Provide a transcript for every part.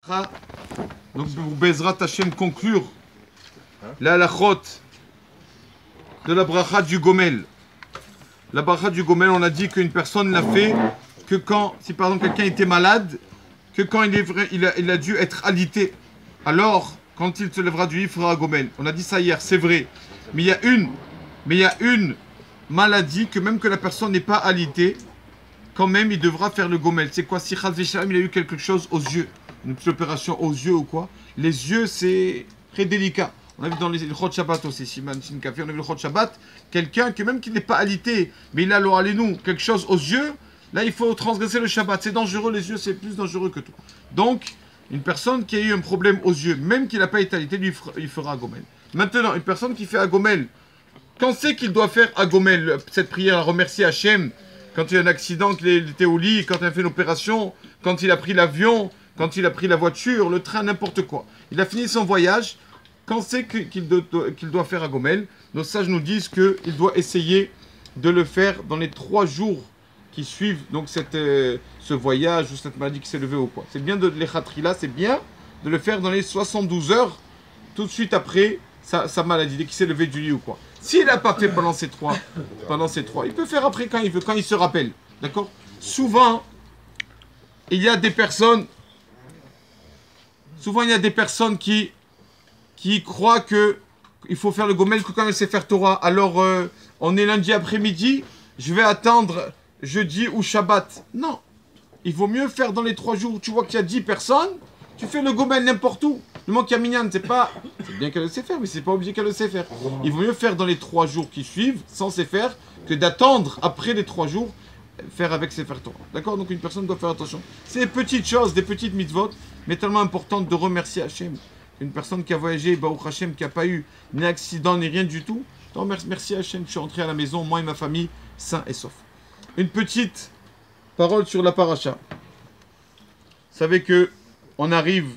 Donc pour Bezrat Hashem conclure la halachot de la bracha du Gomel. La bracha du Gomel, on a dit qu'une personne l'a fait que quand, si par exemple quelqu'un était malade, que quand il a dû être alité. Alors, quand il se lèvera du lit, il fera un Gomel. On a dit ça hier, c'est vrai. Mais il y a une maladie que même que la personne n'est pas alitée, quand même il devra faire le Gomel. C'est quoi? Si Chaz Veshalom, il a eu quelque chose aux yeux, une petite opération aux yeux ou quoi. Les yeux, c'est très délicat. On a vu dans le Chod Shabbat aussi, Siman Shin Café, on a vu le Chod Shabbat, quelqu'un que même qui n'est pas alité, mais il a l'oralénou, quelque chose aux yeux, là il faut transgresser le Shabbat. C'est dangereux, les yeux c'est plus dangereux que tout. Donc, une personne qui a eu un problème aux yeux, même qu'il n'a pas été alité, lui il fera Agomel. Maintenant, une personne qui fait Agomel, quand c'est qu'il doit faire Agomel, cette prière à remercier Hachem, quand il y a un accident, qu'il était au lit, quand il a fait une opération, quand il a pris l'avion, quand il a pris la voiture, le train, n'importe quoi. Il a fini son voyage. Quand c'est qu'il doit faire Agomel, nos sages nous disent qu'il doit essayer de le faire dans les 3 jours qui suivent donc ce voyage ou cette maladie qui s'est levée ou quoi. C'est bien de l'Echatrila, c'est bien de le faire dans les 72 heures, tout de suite après sa maladie, dès qu'il s'est levé du lit ou quoi. S'il n'a pas fait pendant ces trois, il peut faire après quand il veut, quand il se rappelle. D'accord? Souvent, il y a des personnes qui croient qu'il faut faire le Gomel que quand elle sait faire Torah. Alors, on est lundi après-midi, je vais attendre jeudi ou Shabbat. Non, il vaut mieux faire dans les 3 jours où tu vois qu'il y a 10 personnes, tu fais le Gomel n'importe où. Le moment qu'il y a Minyan, c'est bien qu'elle le sait faire, mais c'est pas obligé qu'elle le sait faire. Il vaut mieux faire dans les 3 jours qui suivent, sans se faire, que d'attendre après les 3 jours, faire avec ses faire Torah. D'accord? Donc une personne doit faire attention. C'est des petites choses, des petites mitzvot, mais tellement importantes de remercier Hachem. Une personne qui a voyagé, Baruch Hashem, qui n'a pas eu ni accident ni rien du tout. Donc merci Hachem, je suis rentré à la maison, moi et ma famille, sains et saufs. Une petite parole sur la paracha. Vous savez que on arrive,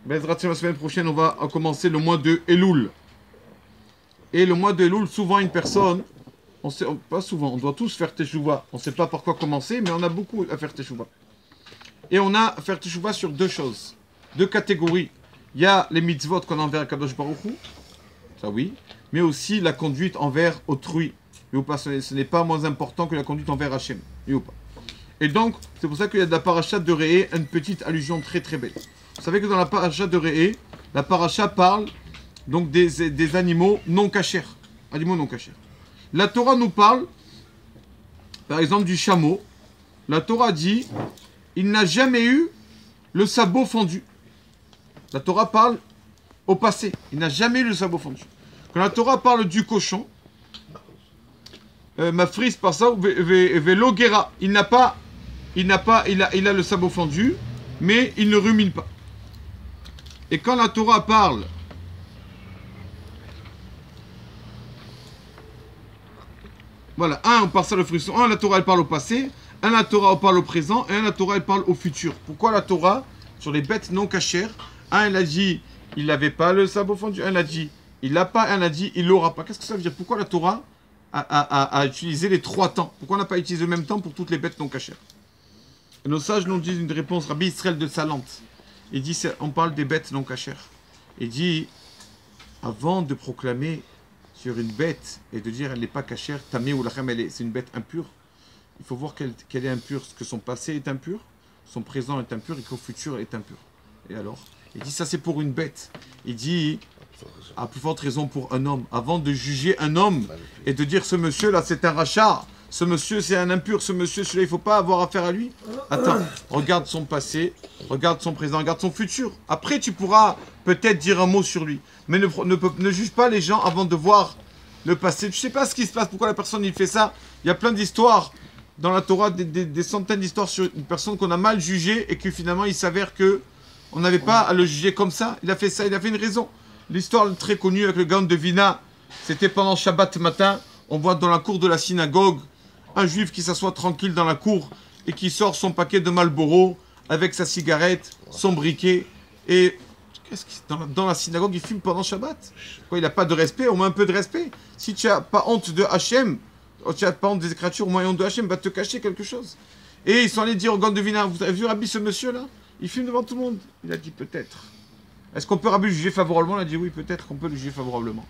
Bezrat Hashem, la semaine prochaine, on va commencer le mois de Elul. Et le mois de Elul, souvent une personne, pas souvent, on doit tous faire Teshuvah. On ne sait pas par quoi commencer, mais on a beaucoup à faire Teshuvah. Et on a à faire Teshuvah sur 2 choses. 2 catégories. Il y a les mitzvot qu'on a envers Kadosh Baruch Hu, ça oui, mais aussi la conduite envers autrui. Ce n'est pas moins important que la conduite envers Hachem. Et donc, c'est pour ça qu'il y a de la paracha de Réé, une petite allusion très très belle. Vous savez que dans la paracha de Réé, la paracha parle donc des animaux non cachers. Animaux non cachers. La Torah nous parle, par exemple, du chameau. La Torah dit, il n'a jamais eu le sabot fendu. La Torah parle au passé. Il n'a jamais eu le sabot fendu. Quand la Torah parle du cochon, ma frise par ça, vélo guéra. Il a le sabot fendu, mais il ne rumine pas. Et quand la Torah parle voilà, on parle ça le frisson. La Torah elle parle au passé, la Torah elle parle au présent, et la Torah elle parle au futur. Pourquoi la Torah, sur les bêtes non cachères, elle a dit il n'avait pas le sabot fendu, elle a dit il l'a pas, elle a dit il l'aura pas. Qu'est-ce que ça veut dire? Pourquoi la Torah a utilisé les 3 temps? Pourquoi on n'a pas utilisé le même temps pour toutes les bêtes non cachères? Et nos sages nous disent une réponse, Rabbi Israël de Salante. Il dit, on parle des bêtes non cachères. Il dit, avant de proclamer sur une bête et de dire elle n'est pas cachère, tamé ou lachem, c'est une bête impure, il faut voir qu'elle est impure, que son passé est impur, son présent est impur et qu'au futur elle est impure. Et alors, il dit ça c'est pour une bête. Il dit, à plus forte raison pour un homme, avant de juger un homme et de dire ce monsieur là c'est un rachat, ce monsieur c'est un impur, ce monsieur celui-là il ne faut pas avoir affaire à lui. Attends, regarde son passé, regarde son présent, regarde son futur. Après tu pourras peut-être dire un mot sur lui. Mais ne juge pas les gens avant de voir le passé. Je ne sais pas ce qui se passe, pourquoi la personne il fait ça. Il y a plein d'histoires dans la Torah, des centaines d'histoires sur une personne qu'on a mal jugée et que finalement il s'avère que on n'avait pas à le juger comme ça. Il a fait ça, il a fait une raison. L'histoire très connue avec le Gaon de Vina, c'était pendant Shabbat matin. On voit dans la cour de la synagogue un juif qui s'assoit tranquille dans la cour et qui sort son paquet de Marlboro avec sa cigarette, son briquet. Et dans la synagogue, il fume pendant Shabbat. Quoi, il n'a pas de respect, au moins un peu de respect. Si tu n'as pas honte de Hachem, tu n'as pas honte des créatures, au moins honte de Hachem, va te cacher quelque chose. Et ils sont allés dire au Gaon de Vina, vous avez vu Rabbi ce monsieur-là? Il fume devant tout le monde. Il a dit peut-être. Est-ce qu'on peut Rabbi le juger favorablement? Il a dit oui, peut-être qu'on peut le juger favorablement.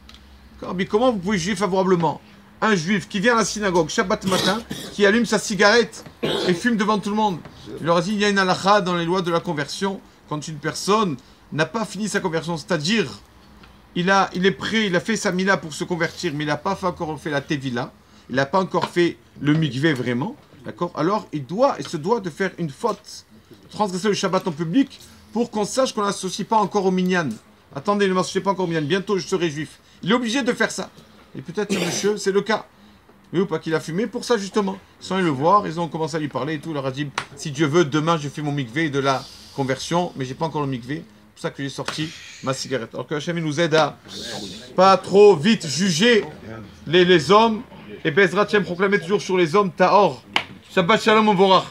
Rabbi, comment vous pouvez juger favorablement un juif qui vient à la synagogue Shabbat matin, qui allume sa cigarette et fume devant tout le monde? Il leur a dit il y a une halakha dans les lois de la conversion quand une personne n'a pas fini sa conversion, c'est-à-dire il est prêt, il a fait sa mila pour se convertir, mais il n'a pas encore fait la tevila, il n'a pas encore fait le mikvé vraiment, d'accord? Alors il se doit de faire une faute, transgresser le Shabbat en public pour qu'on sache qu'on n'associe pas encore au minyan. Attendez, ne m'associez pas encore au minyan, bientôt je serai juif. Il est obligé de faire ça. Et peut-être ce monsieur, c'est le cas. Mais ou pas qu'il a fumé pour ça justement. Sans le voir, ils ont commencé à lui parler et tout. Il leur a dit, si Dieu veut, demain je fais mon mikvé de la conversion, mais j'ai pas encore le mikvé. C'est pour ça que j'ai sorti ma cigarette. Alors que Hachem nous aide à pas trop vite juger les hommes. Et Bezrat Hashem proclamer toujours sur les hommes Tahor. Shabbat Shalom Uvorach.